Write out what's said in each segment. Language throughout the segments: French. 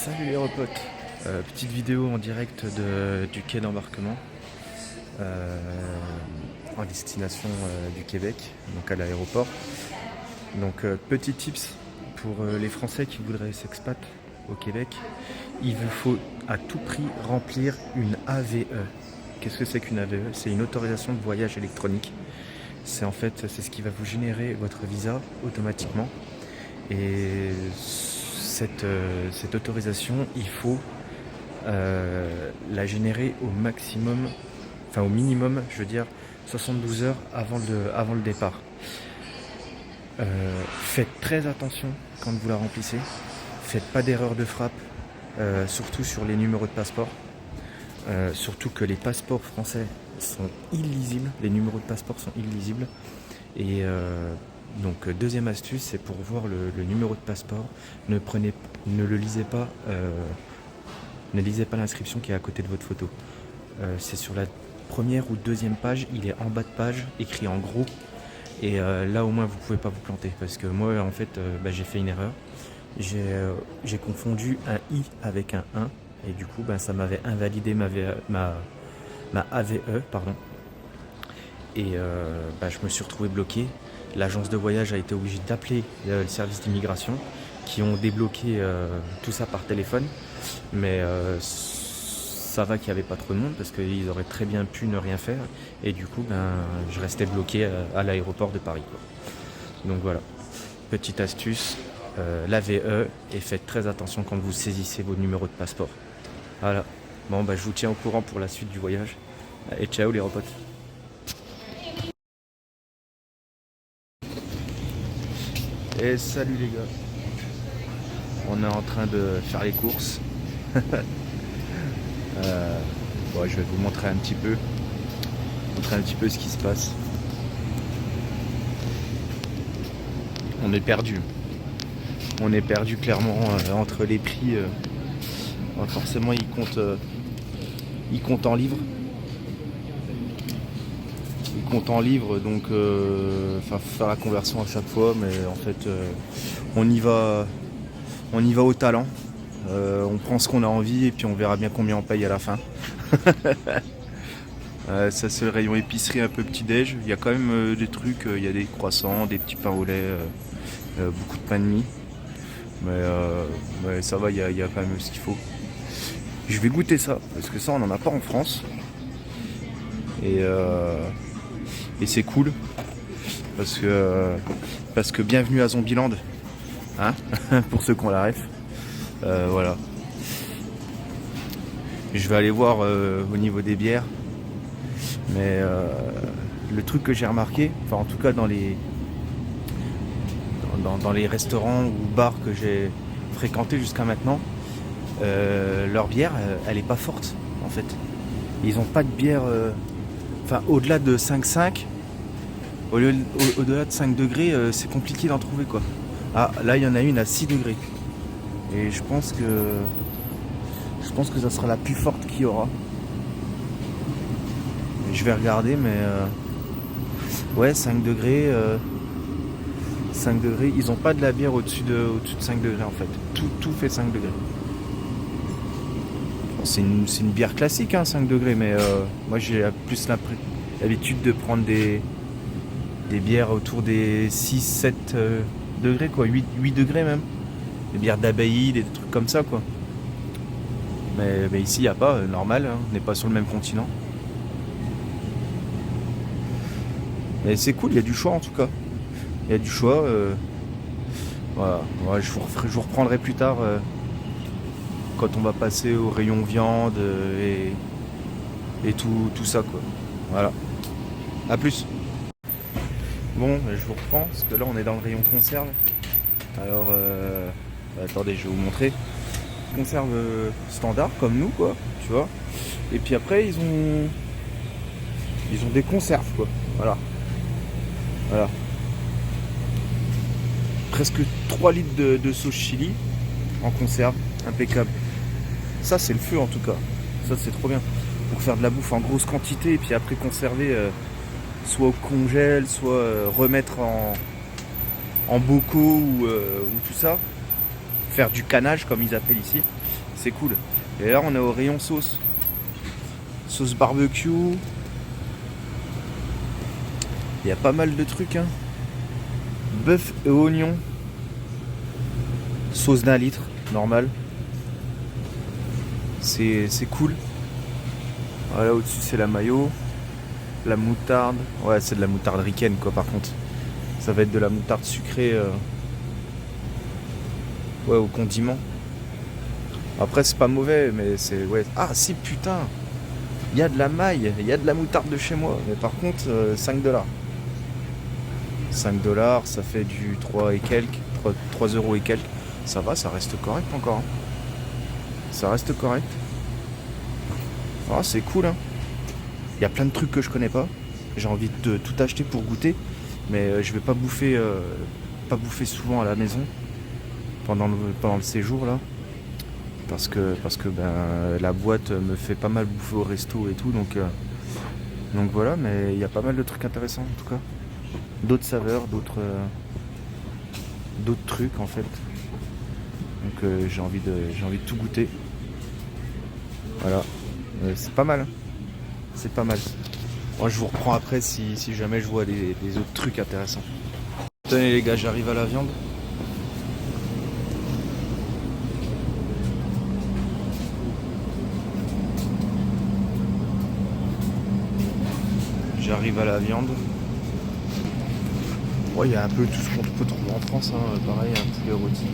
Salut les repotes. Petite vidéo en direct du quai d'embarquement en destination du Québec, donc à l'aéroport. Donc petit tips pour les Français qui voudraient s'expat au Québec, il vous faut à tout prix remplir une AVE. Qu'est-ce que c'est qu'une AVE? C'est une autorisation de voyage électronique. C'est ce qui va vous générer votre visa automatiquement. Et cette autorisation, il faut la générer au maximum, enfin au minimum, je veux dire, 72 heures avant le départ. Faites très attention quand vous la remplissez. Faites pas d'erreur de frappe, surtout sur les numéros de passeport. Surtout que les passeports français sont illisibles, les numéros de passeport sont illisibles. Et donc deuxième astuce, c'est pour voir le numéro de passeport, ne le lisez pas, ne lisez pas l'inscription qui est à côté de votre photo. C'est sur la première ou deuxième page, il est en bas de page, écrit en gros. Et là au moins vous pouvez pas vous planter, parce que moi en fait j'ai fait une erreur. J'ai confondu un i avec un 1 et du coup ça m'avait invalidé ma AVE, pardon. Et je me suis retrouvé bloqué. L'agence de voyage a été obligée d'appeler le service d'immigration qui ont débloqué tout ça par téléphone. Mais ça va qu'il n'y avait pas trop de monde parce qu'ils auraient très bien pu ne rien faire. Et du coup, je restais bloqué à l'aéroport de Paris, quoi. Donc voilà, petite astuce, l'AVE, et faites très attention quand vous saisissez vos numéros de passeport. Voilà, bon je vous tiens au courant pour la suite du voyage. Et ciao les repotes. Et salut les gars. On est en train de faire les courses. Je vais vous montrer un petit peu ce qui se passe. On est perdu. On est perdu clairement entre les prix. Forcément ils comptent en livres. Ils comptent en livres, donc faut faire la conversion à chaque fois, mais en fait on y va au talent. On prend ce qu'on a envie et puis on verra bien combien on paye à la fin. Ça c'est le rayon épicerie un peu petit déj. Il y a quand même des trucs, il y a des croissants, des petits pains au lait, beaucoup de pain de mie. Mais ça va, il y a quand même ce qu'il faut. Je vais goûter ça, parce que ça on n'en a pas en France. Et c'est cool. Parce que bienvenue à Zombieland. Hein pour ceux qui ont la ref. Voilà. Je vais aller voir au niveau des bières. Mais le truc que j'ai remarqué, enfin en tout cas dans les restaurants ou bars que j'ai fréquentés jusqu'à maintenant, leur bière, elle est pas forte en fait. Ils ont pas de bière, au-delà de 5,5, au-delà de 5 degrés, c'est compliqué d'en trouver quoi. Ah là il y en a une à 6 degrés. Et je pense que ça sera la plus forte qu'il y aura. Je vais regarder, mais ouais, 5 degrés. 5 degrés. Ils ont pas de la bière au-dessus de 5 degrés en fait. Tout fait 5 degrés. Bon, c'est une bière classique, 5 degrés, mais moi j'ai plus l'habitude de prendre des bières autour des 6-7 degrés, quoi. 8 degrés même. Des bières d'abbaye, des trucs comme ça, quoi. Mais ici, il n'y a pas, normal, on n'est pas sur le même continent. Mais c'est cool, il y a du choix en tout cas. Il y a du choix. Voilà. Ouais, je vous reprendrai plus tard quand on va passer au rayon viande et tout ça, quoi. Voilà. A plus. Bon, je vous reprends parce que là on est dans le rayon conserve. Alors, attendez, je vais vous montrer. Conserve standard comme nous, quoi, tu vois. Et puis après ils ont des conserves, quoi. Voilà. Presque 3 litres de sauce chili en conserve, impeccable. Ça c'est le feu en tout cas. Ça c'est trop bien pour faire de la bouffe en grosse quantité et puis après conserver soit au congèle, soit remettre en bocaux ou tout ça. Faire du canage comme ils appellent ici. c'est cool. Et là on est au rayon sauce. Sauce barbecue. Il y a pas mal de trucs, hein. Bœuf et oignon. Sauce d'1 litre, normal. C'est cool. Voilà, au-dessus c'est la mayo. La moutarde. Ouais, c'est de la moutarde ricaine, quoi, par contre. Ça va être de la moutarde sucrée. Ouais, au condiment. Après, c'est pas mauvais, mais c'est... Ouais. Ah, si, putain. Il y a de la maille. Il y a de la moutarde de chez moi. Mais par contre, 5 $. 5 $, ça fait du 3 et quelques. 3 euros et quelques. Ça va, ça reste correct encore, hein. Ça reste correct. Ah, c'est cool, hein. Il y a plein de trucs que je connais pas. J'ai envie de tout acheter pour goûter. Mais je vais pas bouffer souvent à la maison pendant le séjour là. Parce que ben, la boîte me fait pas mal bouffer au resto et tout. Donc voilà, mais il y a pas mal de trucs intéressants en tout cas. D'autres saveurs, d'autres trucs en fait. Donc j'ai envie de tout goûter. Voilà. C'est pas mal. C'est pas mal. Moi je vous reprends après si jamais je vois des autres trucs intéressants. Tenez les gars, j'arrive à la viande. J'arrive à la viande. Ouais, il y a un peu tout ce qu'on peut trouver en France, hein. Pareil, un poulet rôti,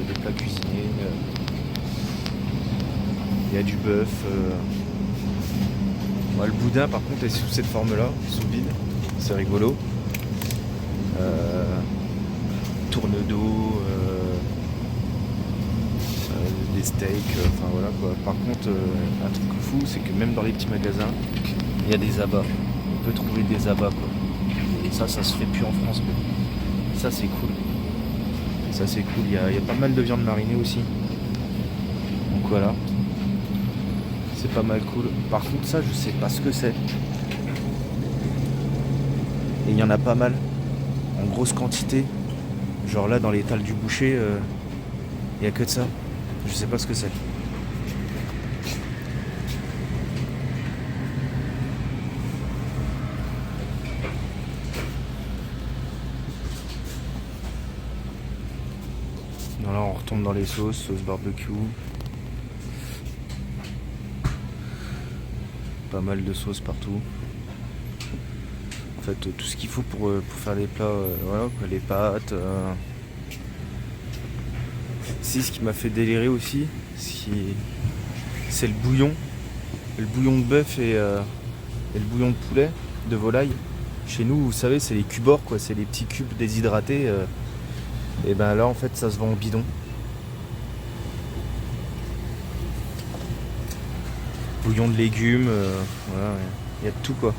des plats cuisinés. Il y a du bœuf. Ouais, le boudin par contre est sous cette forme-là, sous vide. C'est rigolo. Tourne d'eau, des steaks, enfin voilà quoi. Par contre, un truc fou, c'est que même dans les petits magasins, il y a des abats. On peut trouver des abats quoi. Et ça se fait plus en France. Mais ça c'est cool. Ça c'est cool. Il y a pas mal de viande marinée aussi. Donc voilà. C'est pas mal cool. Par contre ça je sais pas ce que c'est. Et il y en a pas mal. En grosse quantité. Genre là dans l'étal du boucher, il y a que de ça. Je sais pas ce que c'est. Là on retombe dans les sauce barbecue. Pas mal de sauces partout. En fait tout ce qu'il faut pour faire des plats, voilà quoi, les pâtes. Si ce qui m'a fait délirer aussi, c'est le bouillon. Le bouillon de bœuf et le bouillon de poulet, de volaille. Chez nous, vous savez, c'est les cubors, quoi, c'est les petits cubes déshydratés. Et ben là, en fait, ça se vend en bidon. Bouillon de légumes, voilà, il y a de tout, quoi.